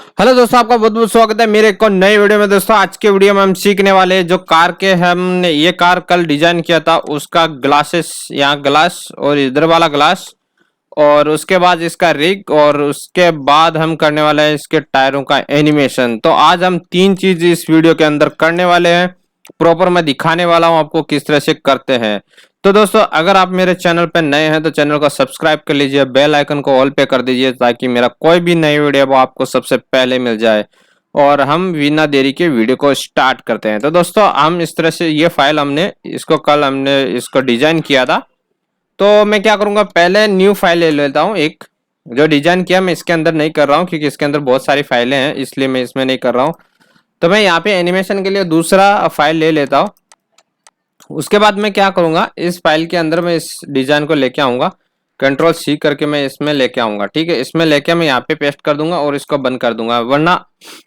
Hello दोस्तों, आपका बहुत बहुत स्वागत है मेरे एक और नए वीडियो में। दोस्तों आज के वीडियो में हम सीखने वाले हैं जो कार के हमने ये कार कल डिजाइन किया था उसका ग्लासेस, यहाँ ग्लास और इधर वाला ग्लास, और उसके बाद इसका रिग, और उसके बाद हम करने वाले हैं इसके टायरों का एनिमेशन। तो आज हम तीन चीज इस वीडियो के अंदर करने वाले हैं। प्रॉपर मैं दिखाने वाला हूं आपको किस तरह से करते हैं। तो दोस्तों अगर आप मेरे चैनल पर नए हैं तो चैनल को सब्सक्राइब कर लीजिए, बेल आइकन को ऑल पे कर दीजिए ताकि मेरा कोई भी नई वीडियो वो आपको सबसे पहले मिल जाए। और हम बिना देरी के वीडियो को स्टार्ट करते हैं। तो दोस्तों हम इस तरह से ये फाइल हमने इसको कल हमने इसको डिजाइन किया था। तो मैं क्या करूंगा, पहले न्यू फाइल ले लेता हूँ एक। जो डिजाइन किया मैं इसके अंदर नहीं कर रहा हूँ क्योंकि इसके अंदर बहुत सारी फाइलें हैं, इसलिए मैं इसमें नहीं कर रहा हूँ। तो मैं यहाँ पे एनिमेशन के लिए दूसरा फाइल ले लेता हूँ। उसके बाद मैं क्या करूंगा, इस फाइल के अंदर मैं इस डिजाइन को लेके आऊंगा, कंट्रोल सी करके मैं इसमें लेके आऊंगा। ठीक है, इसमें लेके मैं यहाँ पे पेस्ट कर दूंगा और इसको बंद कर दूंगा, वरना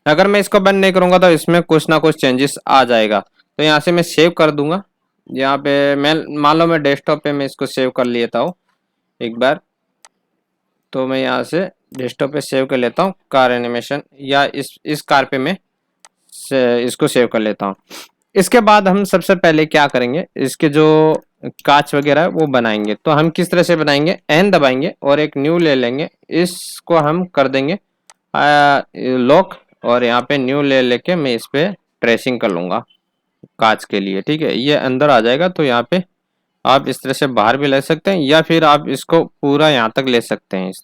अगर मैं इसको बंद नहीं करूंगा तो इसमें कुछ ना कुछ चेंजेस आ जाएगा। तो यहाँ से मैं सेव कर दूंगा। यहाँ पे मैं मान लो मैं डेस्कटॉप पे मैं इसको सेव कर लेता हूँ एक बार। तो मैं यहाँ से डेस्कटॉप पे सेव कर लेता हूँ कार एनिमेशन, या इस कार पे मैं इसको सेव कर लेता हूँ। इसके बाद हम सबसे पहले क्या करेंगे, इसके जो कांच वगैरह है वो बनाएंगे। तो हम किस तरह से बनाएंगे, एन दबाएंगे और एक न्यू ले लेंगे, इसको हम कर देंगे लॉक, और यहाँ पे न्यू ले लेके मैं इस पे ट्रेसिंग कर लूंगा कांच के लिए। ठीक है, ये अंदर आ जाएगा। तो यहाँ पे आप इस तरह से बाहर भी ले सकते हैं या फिर आप इसको पूरा यहाँ तक ले सकते हैं, इस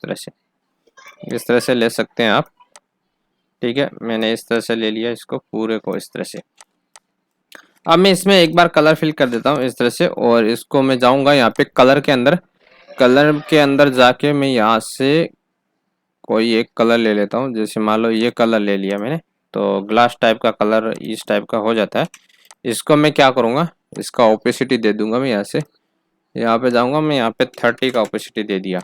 तरह से ले सकते हैं आप। ठीक है, मैंने इस तरह से ले लिया इसको पूरे को इस तरह से। अब मैं इसमें एक बार कलर फिल कर देता हूँ इस तरह से, और इसको मैं जाऊंगा यहाँ पे कलर के अंदर जाके मैं यहाँ से कोई एक कलर ले लेता हूँ। जैसे मान लो ये कलर ले लिया मैंने, तो ग्लास टाइप का कलर इस टाइप का हो जाता है। इसको मैं क्या करूँगा, इसका ओपेसिटी दे दूंगा। मैं यहाँ से यहाँ पे जाऊँगा, मैं यहाँ पे 30 का ओपेसिटी दे दिया।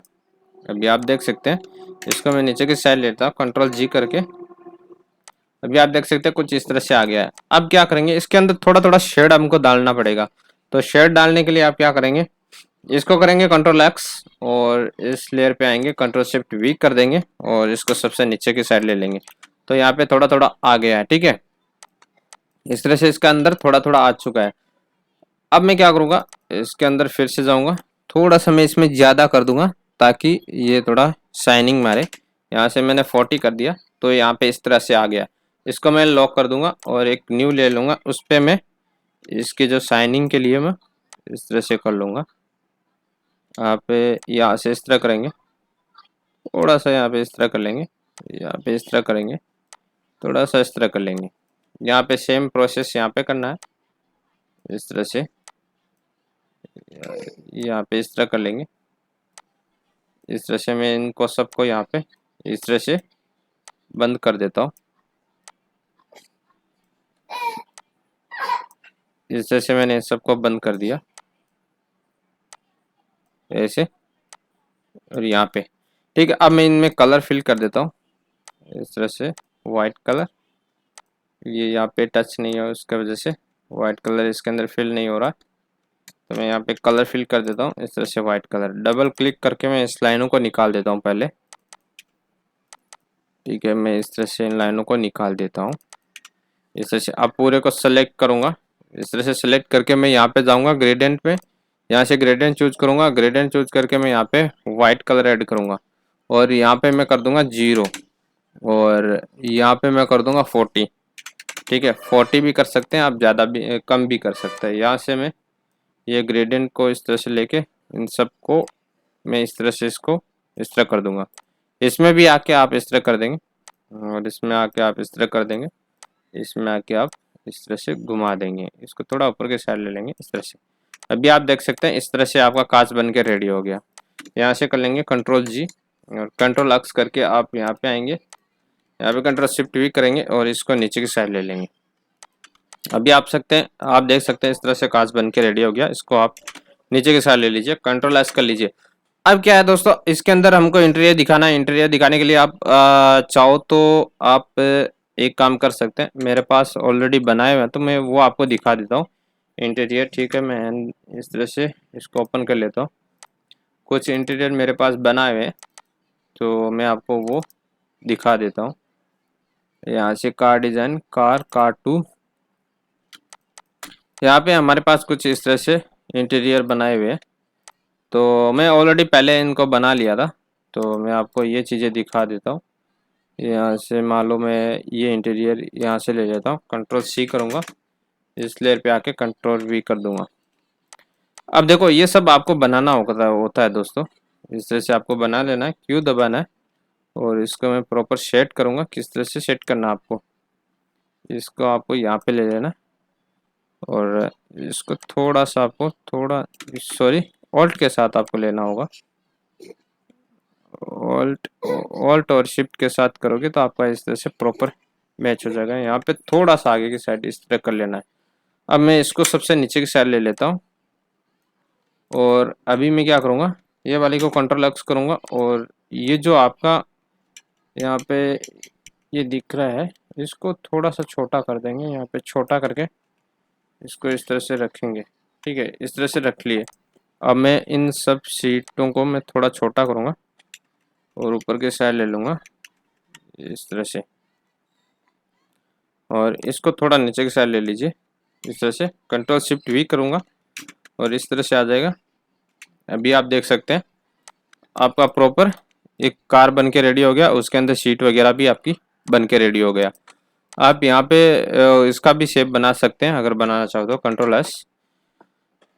अभी आप देख सकते हैं, इसको मैं नीचे की साइड लेता हूँ कंट्रोल जी करके। अभी आप देख सकते हैं कुछ इस तरह से आ गया है। अब क्या करेंगे, इसके अंदर थोड़ा थोड़ा शेड हमको डालना पड़ेगा। तो शेड डालने के लिए आप क्या करेंगे, इसको करेंगे कंट्रोल एक्स, और इस लेयर पे आएंगे कंट्रोल शिफ्ट वी कर देंगे और इसको सबसे नीचे की साइड ले लेंगे। तो यहाँ पे थोड़ा थोड़ा आ गया है। ठीक है, इस तरह से इसका अंदर थोड़ा थोड़ा आ चुका है। अब मैं क्या करूँगा, इसके अंदर फिर से जाऊँगा, थोड़ा सा मैं इसमें ज़्यादा कर दूंगा ताकि ये थोड़ा शाइनिंग मारे। यहाँ से मैंने 40 कर दिया, तो यहाँ पे इस तरह से आ गया। इसको मैं लॉक कर दूंगा और एक न्यू ले लूँगा, उस पर मैं इसके जो शाइनिंग के लिए मैं इस तरह से कर लूँगा। यहाँ पे यहाँ से इस तरह करेंगे, थोड़ा सा यहाँ पे इस तरह कर लेंगे, यहाँ पे इस तरह करेंगे, थोड़ा सा इस तरह कर लेंगे। यहाँ पे सेम प्रोसेस यहाँ पे करना है इस तरह से, यहाँ पे इस तरह कर लेंगे। इस तरह से मैं इनको सबको यहाँ पे इस तरह से बंद कर देता हूँ। इस तरह से मैंने इन सबको बंद कर दिया ऐसे, और यहाँ पे। ठीक है, अब मैं इनमें कलर फिल कर देता हूँ इस तरह से, वाइट कलर। ये यहाँ पे टच नहीं है, उसकी वजह से वाइट कलर इसके अंदर फिल नहीं हो रहा। तो मैं यहाँ पे कलर फिल कर देता हूँ इस तरह से वाइट कलर। डबल क्लिक करके मैं इस लाइनों को निकाल देता हूँ पहले। ठीक है, मैं इस तरह से इन लाइनों को निकाल देता हूँ इस तरह से। अब पूरे को सेलेक्ट करूँगा, इस तरह से सेलेक्ट करके मैं यहाँ पे जाऊँगा ग्रेडियंट पे, यहाँ से ग्रेडियंट चूज करूँगा। ग्रेडियंट चूज करके मैं यहाँ पे वाइट कलर ऐड करूँगा, और यहाँ पे मैं कर दूंगा 0, और यहाँ पे मैं कर दूंगा 40। ठीक है, 40 भी कर सकते हैं आप, ज़्यादा भी कम भी कर सकते हैं। यहाँ से मैं ये ग्रेडियंट को इस तरह से लेके इन सबको मैं इस तरह से इसको इस तरह कर दूंगा। इसमें भी आके आप इस तरह कर देंगे, और इसमें आके आप इस तरह कर देंगे, इसमें आके आप इस तरह से घुमा देंगे, इसको थोड़ा ऊपर के साइड ले लेंगे इस तरह से। अभी आप देख सकते हैं इस तरह से आपका कांच बन के रेडी हो गया। यहाँ से कर लेंगे कंट्रोल जी, और कंट्रोल एक्स करके आप यहाँ पे आएंगे, यहाँ पे कंट्रोल शिफ्ट वी करेंगे और इसको नीचे की साइड ले लेंगे। अभी आप देख सकते हैं इस तरह से कांच बन के रेडी हो गया। इसको आप नीचे की साइड ले लीजिए, कंट्रोल एस कर लीजिए। अब क्या है दोस्तों, इसके अंदर हमको इंटीरियर दिखाना है। इंटीरियर दिखाने के लिए आप चाहो तो आप एक काम कर सकते हैं, मेरे पास ऑलरेडी बनाए हुए हैं तो मैं वो आपको दिखा देता हूँ इंटीरियर। ठीक है, मैं इस तरह से इसको ओपन कर लेता हूँ। कुछ इंटीरियर मेरे पास बनाए हुए हैं तो मैं आपको वो दिखा देता हूँ। यहाँ से कार डिजाइन, कार 2। यहाँ पे हमारे पास कुछ इस तरह से इंटीरियर बनाए हुए हैं। तो मैं ऑलरेडी पहले इनको बना लिया था, तो मैं आपको ये चीज़ें दिखा देता हूँ। यहाँ से मान लो मैं ये इंटीरियर यहाँ से ले लेता हूँ, कंट्रोल सी करूँगा, इस लेयर पे आके कंट्रोल वी कर दूंगा। अब देखो ये सब आपको बनाना होता है दोस्तों। इस तरह से आपको बना लेना है, क्यों दबाना है, और इसको मैं प्रॉपर सेट करूँगा। किस तरह से सेट करना है आपको, इसको आपको यहाँ पे ले लेना, और इसको थोड़ा सा आपको ऑल्ट के साथ आपको लेना होगा। ऑल्ट और शिफ्ट के साथ करोगे तो आपका इस तरह से प्रॉपर मैच हो जाएगा। यहाँ पे थोड़ा सा आगे की साइड इस तरह कर लेना है। अब मैं इसको सबसे नीचे की साइड ले लेता हूँ, और अभी मैं क्या करूँगा, ये वाली को कंट्रोल एक्स करूँगा, और ये जो आपका यहाँ पे ये दिख रहा है इसको थोड़ा सा छोटा कर देंगे। यहाँ पे छोटा करके इसको इस तरह से रखेंगे, ठीक है, इस तरह से रख लिए। अब मैं इन सब सीटों को मैं थोड़ा छोटा करूँगा और ऊपर के साइड ले लूँगा इस तरह से, और इसको थोड़ा नीचे की साइड ले लीजिए इस तरह से। कंट्रोल शिफ्ट वी करूँगा और इस तरह से आ जाएगा। अभी आप देख सकते हैं आपका प्रॉपर एक कार बन के रेडी हो गया, उसके अंदर सीट वगैरह भी आपकी बन के रेडी हो गया। आप यहाँ पे इसका भी शेप बना सकते हैं अगर बनाना चाहो तो, कंट्रोल एस।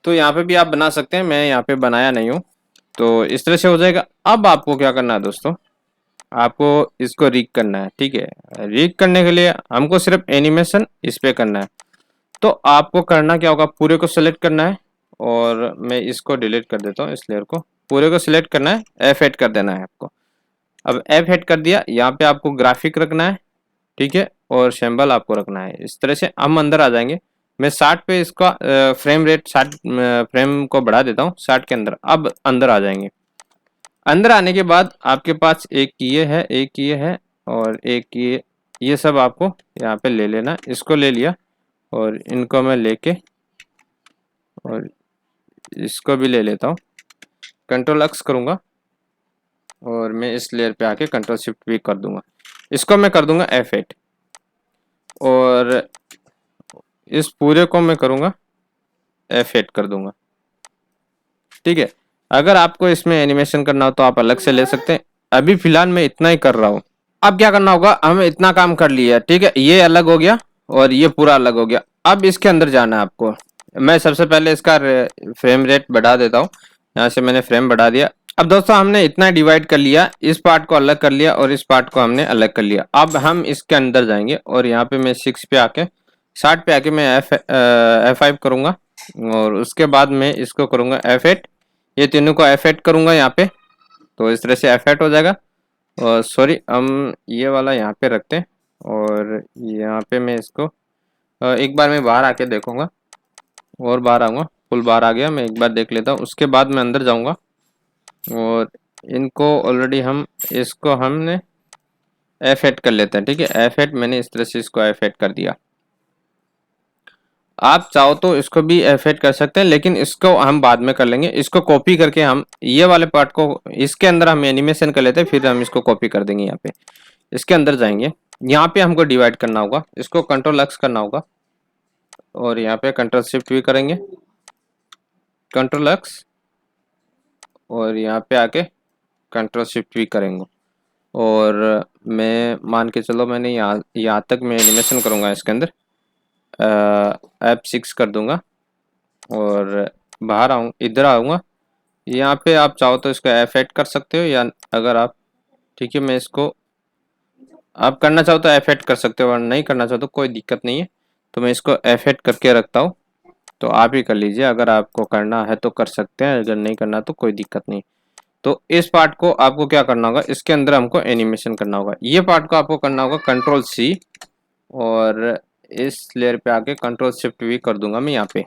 तो यहाँ पे भी आप बना सकते हैं, मैं यहाँ पे बनाया नहीं हूँ। तो इस तरह से हो जाएगा। अब आपको क्या करना है दोस्तों, आपको इसको रीक करना है, ठीक है। रीक करने के लिए हमको सिर्फ एनिमेशन इस पे करना है। तो आपको करना क्या होगा, पूरे को सिलेक्ट करना है, और मैं इसको डिलीट कर देता हूँ, इस लेयर को। पूरे को सिलेक्ट करना है, F8 कर देना है आपको। अब F8 कर दिया, यहाँ पे आपको ग्राफिक रखना है, ठीक है, और सिंबल आपको रखना है। इस तरह से हम अंदर आ जाएंगे। मैं 60 पे इसका फ्रेम रेट 60 फ्रेम को बढ़ा देता हूँ 60 के अंदर। अब अंदर आ जाएंगे। अंदर आने के बाद आपके पास एक ये है, एक ये है, और एक ये सब आपको यहाँ पे ले लेना। इसको ले लिया, और इनको मैं लेके और इसको भी ले लेता हूँ। कंट्रोल एक्स करूँगा, और मैं इस लेयर पे आके कंट्रोल शिफ्ट भी कर दूंगा। इसको मैं कर दूंगा F8, और इस पूरे को मैं करूँगा F8 कर दूंगा, ठीक है। अगर आपको इसमें एनिमेशन करना हो तो आप अलग से ले सकते हैं। अभी फिलहाल मैं इतना ही कर रहा हूँ। अब क्या करना होगा, हम इतना काम कर लिया, ठीक है, ये अलग हो गया और ये पूरा अलग हो गया। अब इसके अंदर जाना है आपको। मैं सबसे पहले इसका फ्रेम रेट बढ़ा देता हूँ। यहाँ से मैंने फ्रेम बढ़ा दिया। अब दोस्तों हमने इतना डिवाइड कर लिया, इस पार्ट को अलग कर लिया और इस पार्ट को हमने अलग कर लिया। अब हम इसके अंदर जाएंगे, और यहाँ पे मैं 6 पे आके 60 पे आके मैं F5 करूँगा, और उसके बाद मैं इसको करूँगा F8। ये तीनों को F8 करूँगा यहाँ पे, तो इस तरह से F8 हो जाएगा। और सॉरी, हम ये वाला यहाँ पे रखते हैं, और यहाँ पे मैं इसको एक बार मैं बाहर आके देखूंगा, और बाहर आऊँगा। फुल बाहर आ गया, मैं एक बार देख लेता हूँ, उसके बाद मैं अंदर जाऊँगा। और इनको ऑलरेडी इसको हमने F8 कर लेते हैं, ठीक है। F8 मैंने इस तरह से इसको F8 कर दिया। आप चाहो तो इसको भी F8 कर सकते हैं, लेकिन इसको हम बाद में कर लेंगे। इसको कॉपी करके हम ये वाले पार्ट को इसके अंदर हम एनिमेशन कर लेते हैं, फिर हम इसको कॉपी कर देंगे। यहाँ पे इसके अंदर जाएंगे, यहाँ पे हमको डिवाइड करना होगा, इसको कंट्रोल एक्स करना होगा, और यहाँ पे कंट्रोल शिफ्ट भी करेंगे, कंट्रोल एक्स, और यहाँ पे आके कंट्रोल शिफ्ट भी करेंगे। और मैं मान के चलो मैंने यहाँ तक मैं एनिमेशन करूँगा इसके अंदर, F6 कर दूंगा, और बाहर इधर आऊँगा। यहाँ पे आप चाहो तो इसको F8 कर सकते हो, या अगर आप, ठीक है, मैं इसको आप करना चाहो तो F8 कर सकते हो, और नहीं करना चाहो तो कोई दिक्कत नहीं है। तो मैं इसको F8 करके रखता हूँ, तो आप ही कर लीजिए। अगर आपको करना है तो कर सकते हैं, अगर नहीं करना तो कोई दिक्कत नहीं। तो इस पार्ट को आपको क्या करना होगा, इसके अंदर हमको एनिमेशन करना होगा। ये पार्ट को आपको करना होगा कंट्रोल C, और इस लेयर पे आके कंट्रोल शिफ्ट भी कर दूंगा मैं यहाँ पे।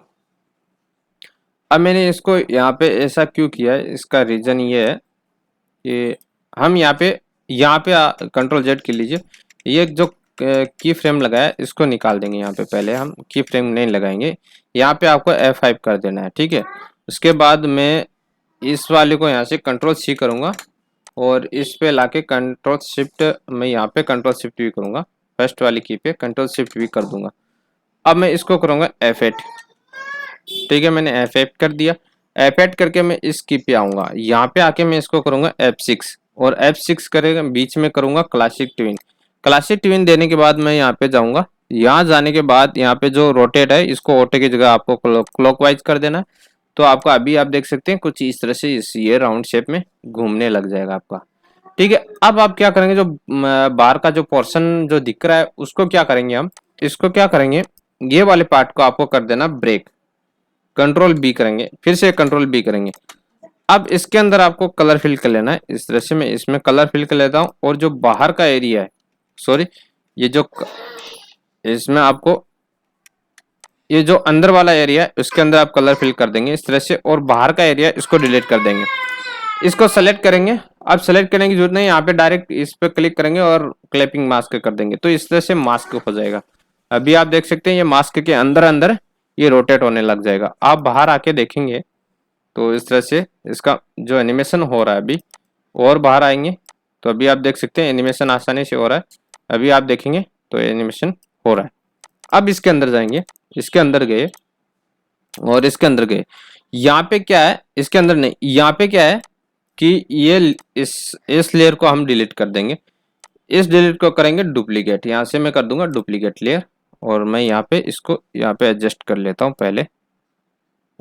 अब मैंने इसको यहाँ पे ऐसा क्यों किया है, इसका रीज़न ये है कि हम यहाँ पे कंट्रोल जेड कर लीजिए। ये जो की फ्रेम लगाया है इसको निकाल देंगे। यहाँ पे पहले हम की फ्रेम नहीं लगाएंगे, यहाँ पे आपको F5 कर देना है, ठीक है। उसके बाद मैं इस वाले को यहाँ से कंट्रोल C करूँगा, और इस पे लाके कंट्रोल शिफ्ट, मैं यहाँ पे कंट्रोल शिफ्ट भी करूँगा, फर्स्ट वाली की पे कंट्रोल शिफ्ट भी कर दूंगा। अब मैं इसको करूँगा F8। ठीक है, मैंने F8 कर दिया। F8 करके मैं इस की पे आऊँगा, यहाँ पे आके मैं इसको करूँगा F6 और F6 करेगा बीच में करूँगा क्लासिक ट्विन। क्लासिक ट्विन देने के बाद मैं यहाँ पे जाऊँगा, यहाँ जाने के बाद यहाँ पे जो रोटेट है इसको ओटे की जगह आपको क्लॉकवाइज कर देना है। तो आपको अभी आप देख सकते हैं कुछ इस तरह से ये राउंड शेप में घूमने लग जाएगा आपका। ठीक है, अब आप क्या करेंगे, जो बाहर का जो पोर्शन जो दिख रहा है उसको क्या करेंगे, हम इसको क्या करेंगे, ये वाले पार्ट को आपको कर देना ब्रेक, कंट्रोल बी करेंगे, फिर से कंट्रोल बी करेंगे। अब इसके अंदर आपको कलर फिल कर लेना है, इस तरह से मैं इसमें कलर फिल कर लेता हूँ। और जो बाहर का एरिया है, सॉरी ये जो इसमें आपको ये जो अंदर वाला एरिया है उसके अंदर आप कलर फिल कर देंगे इस तरह से, और बाहर का एरिया इसको डिलीट कर देंगे। इसको सेलेक्ट करेंगे, अब सेलेक्ट करने की जरूरत नहीं, यहाँ पे डायरेक्ट इस पे क्लिक करेंगे और क्लैपिंग मास्क कर देंगे, तो इस तरह से मास्क हो जाएगा। अभी आप देख सकते हैं ये मास्क के अंदर अंदर ये रोटेट होने लग जाएगा। आप बाहर आके देखेंगे तो इस तरह से इसका जो एनिमेशन हो रहा है अभी, और बाहर आएंगे तो अभी आप देख सकते हैं एनिमेशन आसानी से हो रहा है। अभी आप देखेंगे तो एनिमेशन हो रहा है। अब इसके अंदर जाएंगे, इसके अंदर गए और इसके अंदर गए, यहाँ पे क्या है, इसके अंदर नहीं, यहाँ पे क्या है कि ये इस लेयर को हम डिलीट कर देंगे। इस डिलीट को करेंगे डुप्लीकेट, यहाँ से मैं कर दूंगा डुप्लीकेट लेयर, और मैं यहाँ पे इसको यहाँ पे एडजस्ट कर लेता हूँ पहले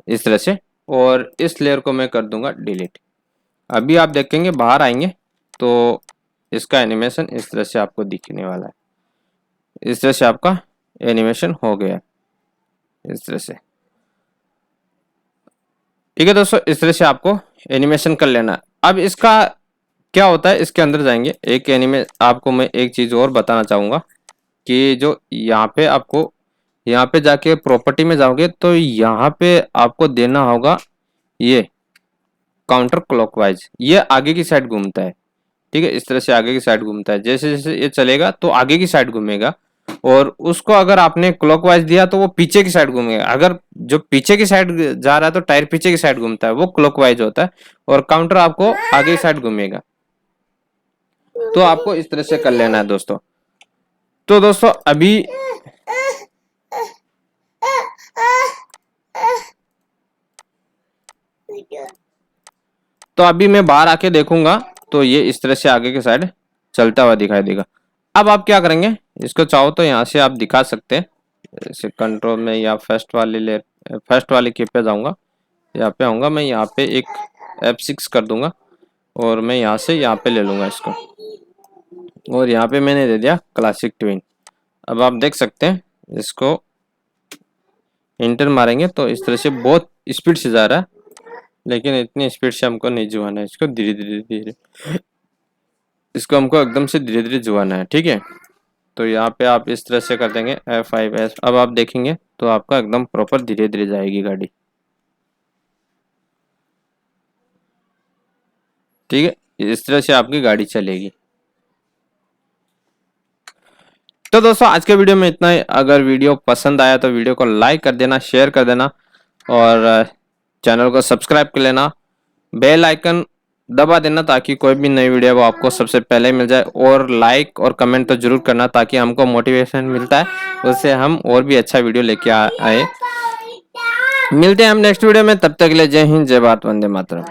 इस तरह से, और इस लेयर को मैं कर दूंगा डिलीट। अभी आप देखेंगे बाहर आएंगे तो इसका एनिमेशन इस तरह से आपको दिखने वाला है। इस तरह से आपका एनिमेशन हो गया इस तरह से। ठीक है दोस्तों, इस तरह से आपको एनिमेशन कर लेना है। अब इसका क्या होता है, इसके अंदर जाएंगे, एक एनिमे आपको मैं एक चीज और बताना चाहूंगा कि जो यहाँ पे आपको यहाँ पे जाके प्रॉपर्टी में जाओगे तो यहाँ पे आपको देना होगा ये काउंटर क्लॉकवाइज, ये आगे की साइड घूमता है। ठीक है, इस तरह से आगे की साइड घूमता है, जैसे जैसे ये चलेगा तो आगे की साइड घूमेगा, और उसको अगर आपने क्लॉकवाइज दिया तो वो पीछे की साइड घूमेगा। अगर जो पीछे की साइड जा रहा है तो टायर पीछे की साइड घूमता है, वो क्लॉकवाइज होता है, और काउंटर आपको आगे की साइड घूमेगा। तो आपको इस तरह से कर लेना है दोस्तों। तो दोस्तों अभी मैं बाहर आके देखूंगा तो ये इस तरह से आगे की साइड चलता हुआ दिखाई देगा। अब आप क्या करेंगे, इसको चाहो तो यहाँ से आप दिखा सकते हैं, इसे कंट्रोल में या फर्स्ट वाली की पे जाऊंगा, यहाँ पे आऊंगा मैं, यहाँ पे एक F6 कर दूंगा और मैं यहाँ से यहाँ पे ले लूंगा इसको, और यहाँ पे मैंने दे दिया क्लासिक ट्विन। अब आप देख सकते हैं इसको इंटर मारेंगे तो इस तरह से बहुत स्पीड से जा रहा है, लेकिन इतनी स्पीड से हमको नहीं जुआना है, इसको धीरे धीरे इसको हमको एकदम से धीरे धीरे जुआना है। ठीक है, तो यहाँ पे आप इस तरह से कर देंगे F5S। अब आप देखेंगे तो आपका एकदम प्रॉपर धीरे धीरे जाएगी गाड़ी। ठीक है, इस तरह से आपकी गाड़ी चलेगी। तो दोस्तों आज के वीडियो में इतना ही। अगर वीडियो पसंद आया तो वीडियो को लाइक कर देना, शेयर कर देना, और चैनल को सब्सक्राइब कर लेना, बेल आइकन दबा देना ताकि कोई भी नई वीडियो वो आपको सबसे पहले मिल जाए, और लाइक और कमेंट तो जरूर करना ताकि हमको मोटिवेशन मिलता है, उससे हम और भी अच्छा वीडियो लेके आए। मिलते हैं हम नेक्स्ट वीडियो में, तब तक के लिए जय हिंद, जय भारत, वंदे मातरम।